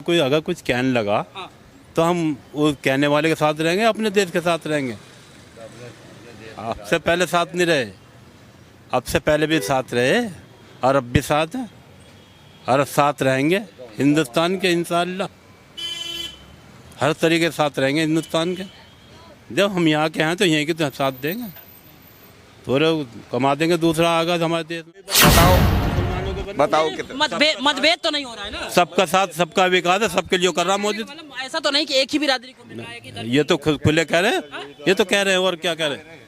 कोई अगर कुछ कहने लगा तो हम वो कहने वाले के साथ रहेंगे, अपने देश के साथ रहेंगे। आपसे पहले साथ नहीं रहे, अब से पहले भी साथ रहे और अब भी साथ हैं और साथ रहेंगे हिंदुस्तान के, इंशाअल्लाह हर तरीके से साथ रहेंगे हिंदुस्तान के। जब हम यहाँ के हैं तो यहीं के तो साथ देंगे, थोड़े कमा देंगे, दूसरा आगा हमारे देश में। बताओ मतभेद तो नहीं हो रहा है ना? सबका साथ सबका विकास है, सबके लिए कर रहा मोदी। मतलब ऐसा तो नहीं कि एक ही बिरादरी को मिल रहा है। ये तो खुले कह रहे हैं, ये तो कह रहे हैं और क्या कह रहे हैं।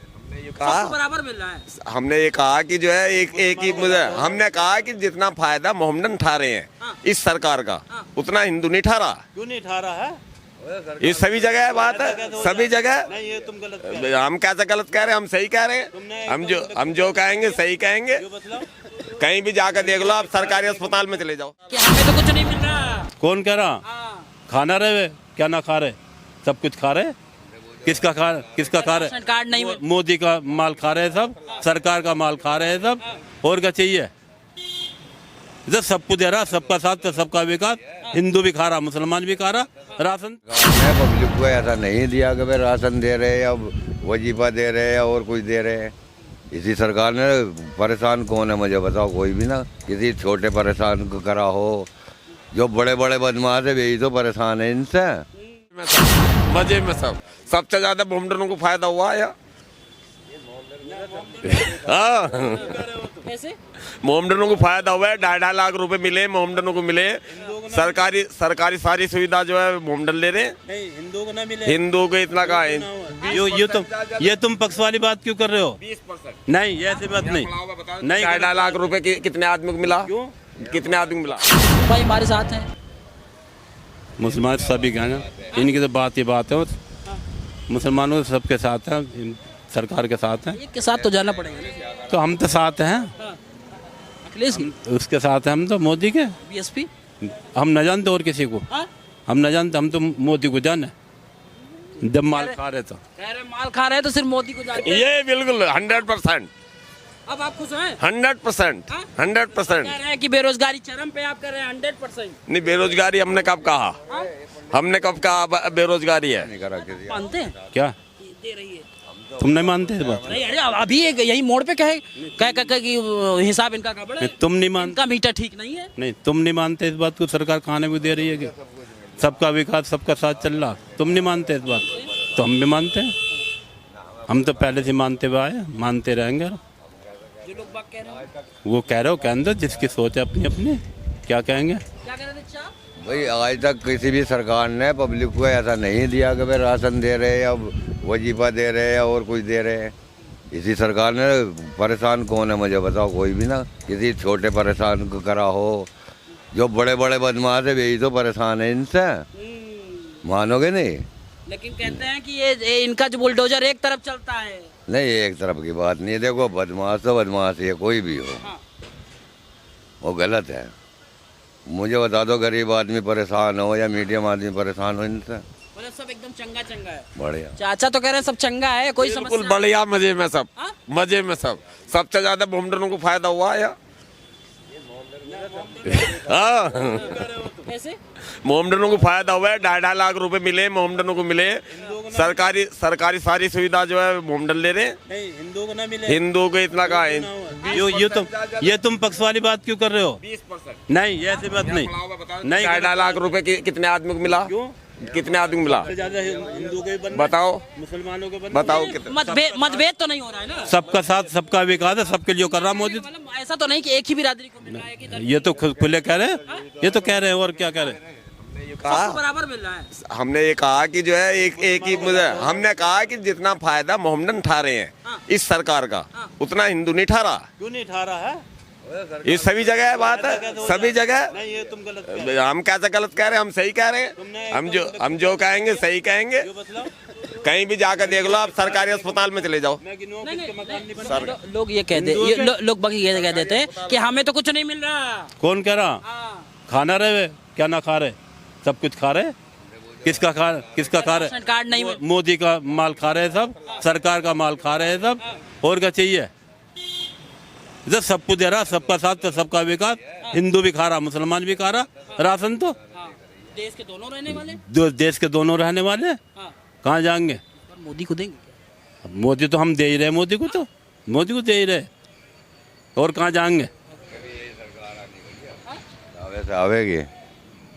कहा बराबर मिल रहा है। हमने ये कहा कि जो है एक ही मुझे हमने कहा कि जितना फायदा मोहम्मदन उठा रहे हैं इस सरकार का, उतना हिंदू नहीं उठा रहा। क्यों नहीं उठा रहा है? ये सभी जगह है बात है, सभी जगह। नहीं, ये तुम गलत हम कैसे गलत कह रहे हैं? हम सही कह रहे हैं। हम जो कहेंगे सही कहेंगे। कहीं भी जाकर देख लो, आप सरकारी अस्पताल में चले जाओ। कि हमें तो कुछ नहीं मिल रहा। कौन कह रहा? खाना रहे क्या ना खा रहे? सब कुछ खा रहे। किसका खा रहे? कार्ड नहीं। मोदी का माल खा रहे हैं सब, सरकार का माल खा रहे हैं सब, और क्या चाहिए? जब सब कुछ दे रहा, सबका साथ तो सबका विकास। हिंदू भी खा रहा, मुसलमान भी खा रहा राशन। पब्लिक को ऐसा नहीं दिया कि भाई राशन दे रहे हैं, अब वजीफा दे रहे हैं और कुछ दे रहे हैं। इसी सरकार ने परेशान कौन है मुझे बताओ? कोई भी ना। किसी छोटे परेशान को करा हो, जो बड़े बड़े बदमाश है वही तो परेशान है इनसे। मजे में सबसे ज्यादा मोहम्मदनों को फायदा हुआ है। हाँ, मोहम्मदनों को फायदा हुआ है। 2.5 लाख रुपए मिले मोहम्मदनों को मिले। सरकारी सारी सुविधा जो है मोहम्मदन ले रहे हैं। हिंदू को ना मिले, हिंदू को इतना कहा है। ये तुम पक्ष वाली बात क्यों कर रहे हो? 20%। नहीं, ये ऐसी बात नहीं। 2.5 लाख रुपए कितने आदमी को मिला? कितने आदमी को मिला? भाई हमारे साथ है मुसलमान सभी कहना, इनकी तो बात ही बात है। और मुसलमानों सबके साथ हैं, सरकार के साथ हैं। एक के साथ तो जाना पड़ेगा ना। तो हम तो साथ हैं, अखिलेश की उसके साथ हैं हम तो, मोदी के। बीएसपी हम न जानते और किसी को, हम न जानते, हम तो मोदी को जाने। जब माल खा रहे तो कह रहे माल खा रहे हैं तो सिर्फ मोदी को जानते हैं। ये बिल्कुल 100%। अब आप खुश हैं? 100%। कह 100%। रहे हैं कि बेरोजगारी चरम पे, आप कह रहे हैं 100%। नहीं, बेरोजगारी हमने कब कहा? हमने कब कहा बेरोजगारी है? मानते हैं क्या दे रही है? तुम नहीं मानते इस बात? नहीं, अरे अभी एक यही मोड़ पे कहे कि हिसाब इनका गड़बड़ है। तुम नहीं मानते? इनका मीटर ठीक नहीं है। नहीं, तुम नहीं मानते इस बात को? सरकार खाने भी दे रही है कि सबका विकास सबका साथ चल रहा। तुम नहीं मानते इस बात, तो हम भी मानते हैं। हम तो पहले से मानते हुए आए, मानते रहेंगे। जो लोग बात कह रहे हैं वो कह रहे हो के अंदर जिसकी सोच है अपनी अपनी, क्या कहेंगे? क्या कह रहे थे चाप? भाई आज तक किसी भी सरकार ने पब्लिक को ऐसा नहीं दिया कि भाई राशन दे रहे हैं, अब वजीफा दे रहे हैं और कुछ दे रहे हैं। इसी सरकार ने परेशान कौन है मुझे बताओ? कोई भी ना। किसी छोटे परेशान को करा हो, जो बड़े बड़े बदमाश है वही तो परेशान है इनसे। मानोगे नहीं? लेकिन कहते हैं कि ये इनका जो बुलडोजर एक तरफ चलता है। नहीं, एक तरफ की बात नहीं है। देखो, बदमाश तो बदमाश ही है, कोई भी हो। वो गलत है। मुझे बता दो, गरीब आदमी परेशान हो या मीडियम आदमी परेशान हो इनसे? मतलब सब एकदम चंगा चंगा है। बढ़िया। चाचा तो कह रहे हैं सब चंगा है, कोई बिल्कुल समस्या बढ़िया, मजे में सब। हाँ? मजे में सबसे ज्यादा मोहम्मदनों को फायदा हुआ है। हाँ, कैसे? मोहम्मदनों को फायदा हुआ है। 2.5 लाख रुपए मिले मोहम्मदनों को मिले। सरकारी सारी सुविधा जो है मोहम्मदन ले रहे हैं। हिंदू को ना मिले, हिंदू को इतना कहा है। ये तुम पक्ष वाली बात क्यों कर रहे हो? 20%। नहीं, ये ऐसी बात नहीं। नहीं, 2.5 लाख रुपए कितने आदमी को मिला? कितने आदमी को मिला? हिंदू के बताओ, मुसलमानों के बताओ कितने? मतभेद तो नहीं हो रहा है ना? सबका साथ सबका विकास है, सबके लिए कर रहा मोदी। मतलब ऐसा तो नहीं कि एक ही बिरादरी को मिल रहा है। कि ये तो खुले कह रहे हैं, ये तो कह रहे हैं और क्या कह रहे हैं। सबको बराबर मिल रहा है। हमने ये कहा कि जो है एक ही मुझे हमने कहा कि जितना फायदा मोहम्मदन उठा रहे हैं इस सरकार का, उतना हिंदू नहीं उठा रहा। क्यों नहीं उठा रहा है? ये सभी जगह है बात है, सभी जगह। नहीं, ये तुम गलत हम कैसे गलत कह रहे हैं? हम सही कह रहे हैं। हम जो कहेंगे सही कहेंगे। कहीं भी जाकर देख लो, आप सरकारी अस्पताल में चले जाओ। लोग ये कहते लोग बाकी ये कह देते हैं कि हमें तो कुछ नहीं मिल रहा। कौन कह रहा? खाना रहे क्या ना खा रहे? सब कुछ खा रहे। किसका खा रहे? कार्ड नहीं। मोदी का माल खा रहे हैं सब, सरकार का माल खा रहे हैं सब, और क्या चाहिए? जब सब कुछ दे रहा, सबका साथ तो सबका विकास। हिंदू भी खा रहा, मुसलमान भी खा रहा राशन। तो देश के दोनों रहने वाले। देश के दोनों रहने वाले हाँ। कहाँ जाएंगे? और मोदी को देंगे क्या? मोदी तो हम दे ही रहे, मोदी को दे ही रहे, और कहाँ जाएंगे? वैसे आवेगी।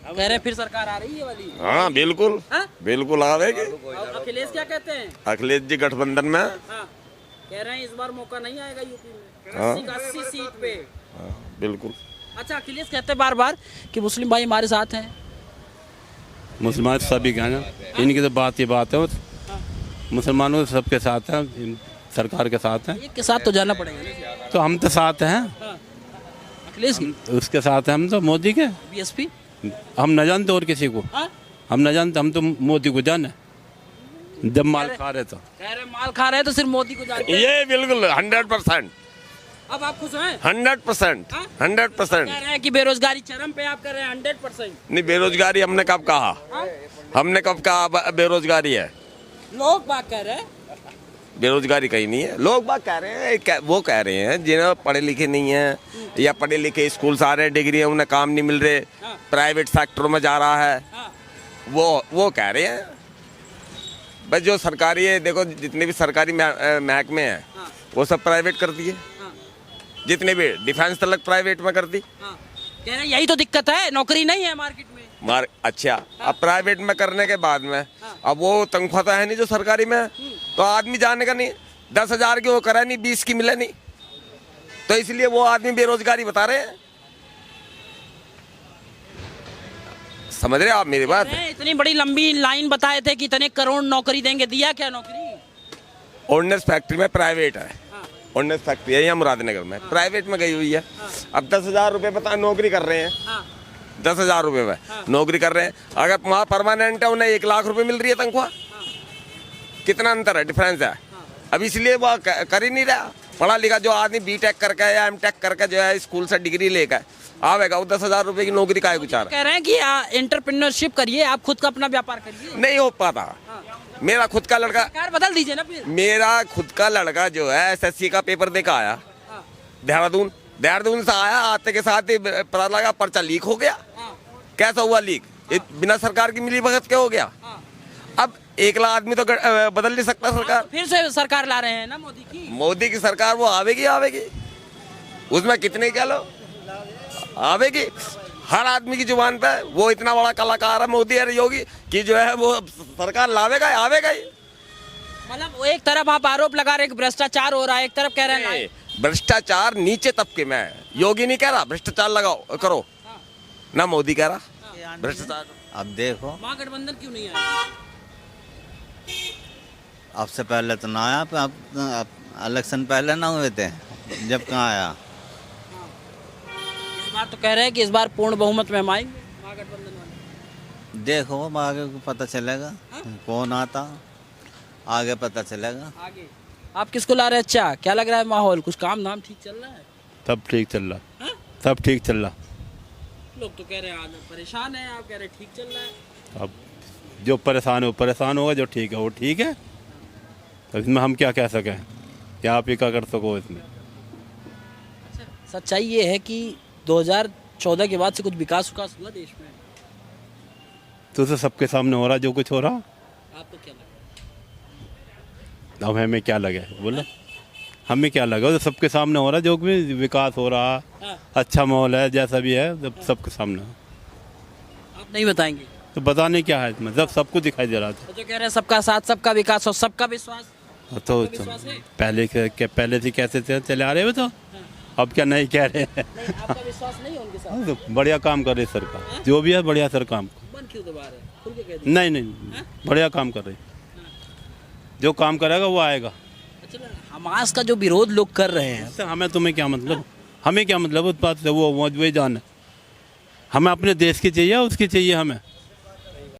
कह रहे फिर सरकार आ रही है वाली। हाँ बिल्कुल, हाँ? बिल्कुल आवेगी। और अखिलेश क्या कहते हैं? अखिलेश जी गठबंधन में। हाँ। कह रहे हैं इस बार मौका नहीं आएगा यूपी में। हाँ। 80 सीट पे। हाँ, बिल्कुल। अच्छा, अखिलेश कहते हैं बार बार कि मुस्लिम भाई हमारे साथ हैं। मुसलमान सभी का ना, इनकी तो बात ही बात है, मुसलमानों के सबके साथ हैं, सरकार के साथ हैं, एक के साथ तो जाना पड़ेगा ना। तो हम तो साथ हैं। हाँ। अखिलेश की उसके साथ हैं हम तो, मोदी के। बीएसपी। हम न जानते और किसी को, हाँ? हम न जानते, हम तो मोदी को जाने जब माल खा रहे तो। कह रहे माल खा रहे हैं तो सिर्फ मोदी को जानते हैं। ये बिल्कुल 100%। अब आप खुश हैं? 100%। हाँ? 100%। कह रहे हैं कि बेरोजगारी चरम पे, आप कह रहे हैं 100%। नहीं, बेरोजगारी हमने कब कहा? हाँ? हमने कब कहा बेरोजगारी है? लोग बात कह रहे हैं। बेरोजगारी कहीं नहीं है। लोग बात कह रहे हैं, वो कह रहे हैं जिन्हें पढ़े लिखे नहीं है या पढ़े लिखे स्कूल से आ रहे हैं, डिग्री है, उन्हें काम नहीं मिल रहे, हाँ। प्राइवेट सेक्टर में जा रहा है, हाँ। वो कह रहे हैं। बस जो सरकारी है, देखो जितने भी सरकारी महकमे हैं हाँ। वो सब प्राइवेट कर दिए। हाँ। जितने भी डिफेंस तक प्राइवेट में कर दी। हाँ। कह रहे हैं यही तो दिक्कत है, नौकरी नहीं है मार्केट में। अच्छा, अब प्राइवेट में करने के बाद में अब वो तनख्वाह तो है नहीं जो सरकारी में है, तो आदमी जाने का नहीं। 10,000 की वो करा नहीं, 20 की मिले नहीं, तो इसलिए वो आदमी बेरोजगारी बता रहे हैं। समझ रहे हो आप मेरी बात? इतनी बड़ी लंबी लाइन बताए थे कि इतने करोड़ नौकरी देंगे, दिया क्या नौकरी? ऑर्डिनेंस फैक्ट्री में प्राइवेट है, ऑर्डिनेंस फैक्ट्री है यहाँ मुरादनगर में, प्राइवेट में गई हुई है। अब 10,000 रुपये बता नौकरी कर रहे हैं। 10,000 रुपये में नौकरी कर रहे हैं। अगर वहाँ परमानेंट है, उन्हें 1 लाख रुपए मिल रही है तनख्वाह। कितना अंतर है, डिफरेंस है। अब इसलिए वो कर ही नहीं रहा। पढ़ा लिखा जो आदमी बीटेक करके या एमटेक करके जो है स्कूल से डिग्री लेकर आवेगा, वो 10,000 रुपये की नौकरी का गुजार कह रहे हैं कि एंटरप्रेन्योरशिप करिए, आप खुद का अपना व्यापार करिए। नहीं हो पाता। मेरा खुद का लड़का, सरकार बदल दीजिए ना फिर। मेरा खुद का लड़का जो है SSC का पेपर देकर आया, देहरादून से आया, आते के साथ ही पता लगा पर्चा लीक हो गया। कैसा हुआ लीक? बिना सरकार की मिली भगत के हो गया। अब 1 लाख आदमी तो बदल नहीं सकता सरकार। तो फिर से सरकार ला रहे हैं ना मोदी की सरकार, वो आवेगी। उसमें कितने कह लो, आवेगी। हर आदमी की जुबान पे वो इतना बड़ा कलाकार है मोदी और योगी कि जो है वो सरकार लावेगा, आवेगा ही। मतलब वो एक तरफ आप आरोप लगा रहे हैं कि भ्रष्टाचार हो रहा है, एक तरफ कह रहे हैं भ्रष्टाचार नीचे तबके में है। योगी नहीं कह रहा भ्रष्टाचार लगाओ करो, ना मोदी कह रहा भ्रष्टाचार। अब देखो महागठबंधन क्यों नहीं आया? अब से पहले तो ना आया, अब इलेक्शन पहले ना हुए थे, जब कहाँ आया। इस बार तो कह रहे हैं कि इस बार पूर्ण बहुमत में हम आएंगे महागठबंधन वाले। देखो आगे को पता चलेगा कौन आता, आगे पता चलेगा। आगे आप किसको ला रहे हैं? अच्छा, क्या लग रहा है माहौल? कुछ काम धाम ठीक चल रहा है? सब ठीक चल रहा, हाँ? सब ठीक चल रहा। लोग तो कह रहे हैं आज परेशान है, आप कह रहे हैं ठीक चल रहा है। अब जो परेशान है वो परेशान होगा, जो ठीक है वो ठीक है। तो इसमें हम क्या कह सकें, क्या आप ही क्या कर सको इसमें? सच्चाई ये है कि 2014 के बाद से कुछ विकास हुआ देश में? तो सबके सामने हो रहा जो कुछ हो रहा। आपको क्या लगा? अब हमें क्या लगे बोलो, हमें क्या लगा? तो सबके सामने हो रहा जो भी विकास हो रहा, अच्छा माहौल है, जैसा भी है सबके सामने। आप नहीं बताएंगे तो बताने क्या है इसमें, सब कुछ दिखाई दे रहा था। तो जो कह रहे हैं सबका साथ, सबका विकास और सबका विश्वास, तो विश्वास है? पहले से कैसे चले आ रहे हो, तो अब क्या नहीं कह रहे हैं। नहीं, आपका विश्वास नहीं है उनके साथ? तो बढ़िया काम कर रही सरकार, जो भी है बढ़िया सर काम। मन क्यों दबा रहे हैं? खुल के कह दीजिए। नहीं बढ़िया काम कर रही, जो काम करेगा वो आएगा। अच्छा, हमास का जो विरोध लोग कर रहे हैं, इससे हमें तुम्हें क्या मतलब, हमें क्या मतलब उस बात से, वो वही जान है। हमें अपने देश की चाहिए, उसकी चाहिए हमें।